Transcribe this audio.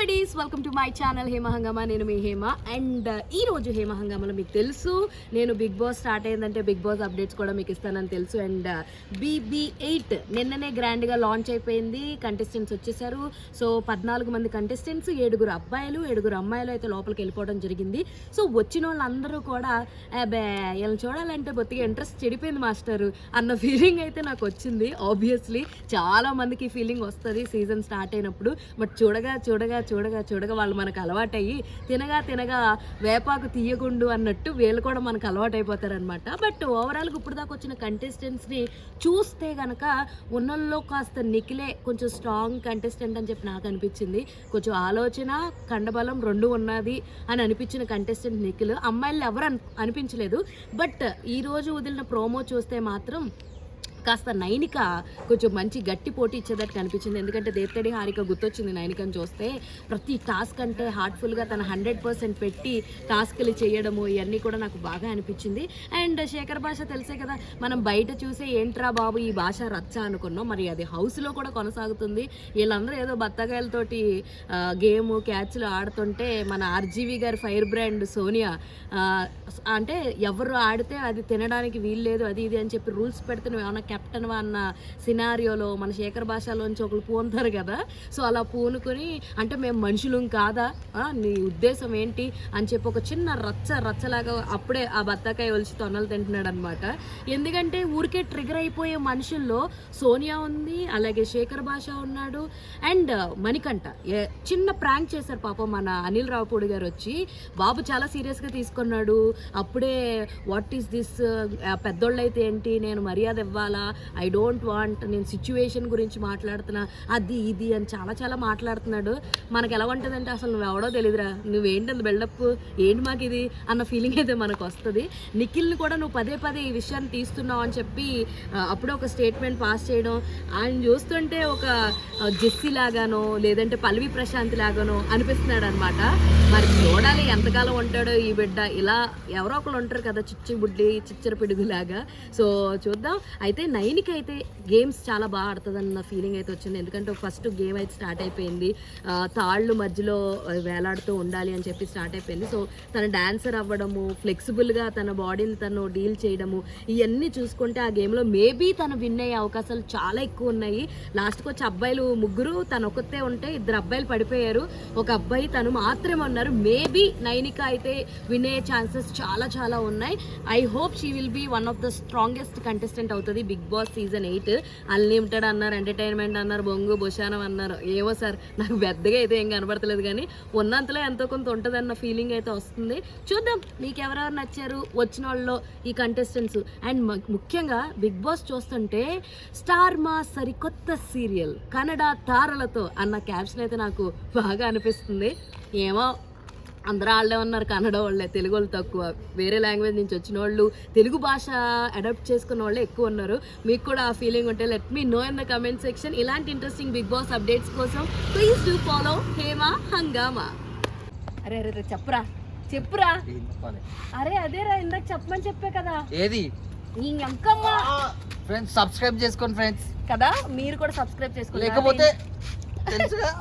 Buddies welcome to my channel Hema హంగామా. నేను మీ Hema. And ఈ రోజు హేమ హంగామాలో మీకు తెలుసు నేను బిగ్ బాస్ స్టార్ట్ అయిందంటే బిగ్ బాస్ అప్డేట్స్ కూడా మీకు ఇస్తానని తెలుసు. అండ్ BB8 నిన్ననే గ్రాండ్గా లాంచ్ అయిపోయింది. కంటెస్టెంట్స్ వచ్చేసారు. సో 14 మంది కంటెస్టెంట్స్, 7 అబ్బాయిలు 7 అమ్మాయిలు అయితే లోపలికి వెళ్ళిపోవడం జరిగింది. సో వచ్చిన వాళ్ళందరూ కూడా వీళ్ళని చూడాలంటే బొత్తిగా ఇంట్రెస్ట్ చెడిపోయింది మాస్టర్ అన్న ఫీలింగ్ అయితే నాకు వచ్చింది. ఆబ్వియస్లీ చాలా మందికి ఈ ఫీలింగ్ వస్తుంది సీజన్ స్టార్ట్ అయినప్పుడు. బట్ చూడగా చూడగా చూడగా చూడగా వాళ్ళు మనకు అలవాటయ్యి తినగా తినగా వేపాకు తీయకుండు అన్నట్టు వీళ్ళు కూడా మనకు అలవాటు అయిపోతారనమాట. బట్ ఓవరాల్గా ఇప్పుడు దాకా వచ్చిన కంటెస్టెంట్స్ని చూస్తే కనుక ఉన్నల్లో కాస్త నిఖిలే కొంచెం స్ట్రాంగ్ కంటెస్టెంట్ అని చెప్పి నాకు అనిపించింది. కొంచెం ఆలోచన కండబలం రెండు ఉన్నది అని అనిపించిన కంటెస్టెంట్ నిఖిల్. అమ్మాయిలు ఎవరు అనిపించలేదు. బట్ ఈరోజు వదిలిన ప్రోమో చూస్తే మాత్రం కాస్త నైనిక కొంచెం మంచి గట్టి పోటీ ఇచ్చేటట్టు కనిపించింది. ఎందుకంటే దేత్తడి హారిక గుర్తొచ్చింది నైనికను చూస్తే. ప్రతి టాస్క్ అంటే హార్ట్ఫుల్గా తన 100% పెట్టి టాస్క్లు చేయడము ఇవన్నీ కూడా నాకు బాగా అనిపించింది. అండ్ శేఖర్ భాష తెలిసే కదా, మనం బయట చూసే ఏంట్రా బాబు ఈ భాష రచ్చ అనుకున్నాం. మరి అది హౌస్లో కూడా కొనసాగుతుంది. వీళ్ళందరూ ఏదో బత్తకాయలతోటి గేమ్ క్యాచ్లు ఆడుతుంటే మన RGV గారి ఫైర్ బ్రాండ్ సోనియా అంటే ఎవరు ఆడితే అది తినడానికి వీల్లేదు అది ఇది అని చెప్పి రూల్స్ పెడితే నువ్వు ఏమన్నా కెప్టెన్ అన్న సినారియోలో మన శేఖర్ భాషలోంచి ఒకరు పూనుతారు కదా. సో అలా పూనుకొని అంటే మేము మనుషులం కాదా, నీ ఉద్దేశం ఏంటి అని చెప్పి ఒక చిన్న రచ్చలాగా అప్పుడే ఆ బత్తాకాయ ఒలిచి తొన్నలు తింటున్నాడు అనమాట. ఎందుకంటే ఊరికే ట్రిగర్ అయిపోయే మనుషుల్లో సోనియా ఉంది, అలాగే శేఖర్ భాష ఉన్నాడు, అండ్ మణికంఠ చిన్న ప్రాంక్ చేశారు పాపం మన అనిల్ రావుపూడి గారు వచ్చి. బాబు చాలా సీరియస్గా తీసుకున్నాడు. అప్పుడే వాట్ ఈస్ దిస్, పెద్దోళ్ళు అయితే ఏంటి, నేను మర్యాద ఇవ్వాలా, ఐ డోంట్ వాంట్, నేను సిచ్యువేషన్ గురించి మాట్లాడుతున్నా, అది ఇది అని చాలా మాట్లాడుతున్నాడు. మనకు ఎలా ఉంటుందంటే అసలు నువ్వు ఎవడో తెలియదురా, నువ్వేంటి బిల్డప్ ఏంటి మాకు ఇది అన్న ఫీలింగ్ అయితే మనకు వస్తుంది. నిఖిల్ని కూడా నువ్వు పదే ఈ విషయాన్ని తీస్తున్నావు అని చెప్పి అప్పుడే ఒక స్టేట్మెంట్ పాస్ చేయడం, ఆయన చూస్తుంటే ఒక జెస్సీ లాగానో లేదంటే పల్లవి ప్రశాంత్ లాగానో అనిపిస్తున్నాడు అనమాట. మరి చూడాలి ఎంతకాలం ఉంటాడో ఈ బిడ్డ. ఇలా ఎవరో ఒకరు ఉంటారు కదా చిచ్చుబుడ్డి చిచ్చర పిడుగులాగా. సో చూద్దాం. అయితే నైన్కి అయితే గేమ్స్ చాలా బాగా ఆడుతుందన్న ఫీలింగ్ అయితే వచ్చింది. ఎందుకంటే ఫస్ట్ గేమ్ అయితే స్టార్ట్ అయిపోయింది. తాళ్ళు మధ్యలో వేలాడుతూ ఉండాలి అని చెప్పి స్టార్ట్ అయిపోయింది. సో తన డాన్సర్ అవ్వడము, ఫ్లెక్సిబుల్గా తన బాడీని తను డీల్ చేయడము, ఇవన్నీ చూసుకుంటే ఆ గేమ్లో మేబీ తను విన్ అయ్యే అవకాశాలు చాలా ఎక్కువ ఉన్నాయి. లాస్ట్కి వచ్చి అబ్బాయిలు 3, తను ఒక్కతే ఉంటే 2 అబ్బాయిలు పడిపోయారు. ఒక అబ్బాయి తను మాత్రమే ఉన్నారు. మేబీ నైనిక అయితే విన్ అయ్యే ఛాన్సెస్ చాలా ఉన్నాయి. I hope she will be one of the strongest contestant అవుతుంది బిగ్ బాస్ సీజన్ 8. అన్లిమిటెడ్ అన్నారు, ఎంటర్టైన్మెంట్ అన్నారు, బొంగు బొషానం అన్నారు. ఏమో సార్ నాకు పెద్దగా అయితే ఏం కనబడతలేదు, కానీ ఉన్నంతలో ఎంతో కొంత ఉంటుందన్న ఫీలింగ్ అయితే వస్తుంది. చూద్దాం మీకు ఎవరెవరు నచ్చారు వచ్చిన వాళ్ళలో ఈ కంటెస్టెంట్స్. అండ్ ముఖ్యంగా బిగ్ బాస్ చూస్తుంటే స్టార్ మా సరికొత్త సీరియల్ కన్నడ తారలతో అన్న క్యాప్షన్ అయితే నాకు బాగా అనిపిస్తుంది. ఏమో అందరూ వాళ్ళే ఉన్నారు, కన్నడ వాళ్ళే, తెలుగు వాళ్ళు తక్కువ. వేరే లాంగ్వేజ్ నుంచి వచ్చిన వాళ్ళు తెలుగు భాష అడాప్ట్ చేసుకున్న వాళ్ళే ఎక్కువ ఉన్నారు. మీకు కూడా ఆ ఫీలింగ్ ఉంటే let me know in the comment section. ఇలాంటి ఇంట్రెస్టింగ్ బిగ్ బాస్ అప్డేట్స్ కోసం please do follow Hema Hungama. అరే చెప్పురా. అరే అదేరా ఇందాక చెప్పమని చెప్పే కదా. ఏది ఫ్రెండ్స్ సబ్స్క్రైబ్ చేసుకోండి ఫ్రెండ్స్ కదా. మీరు కూడా సబ్స్క్రైబ్ చేసుకోండి. లేకపోతే తెలుసుగా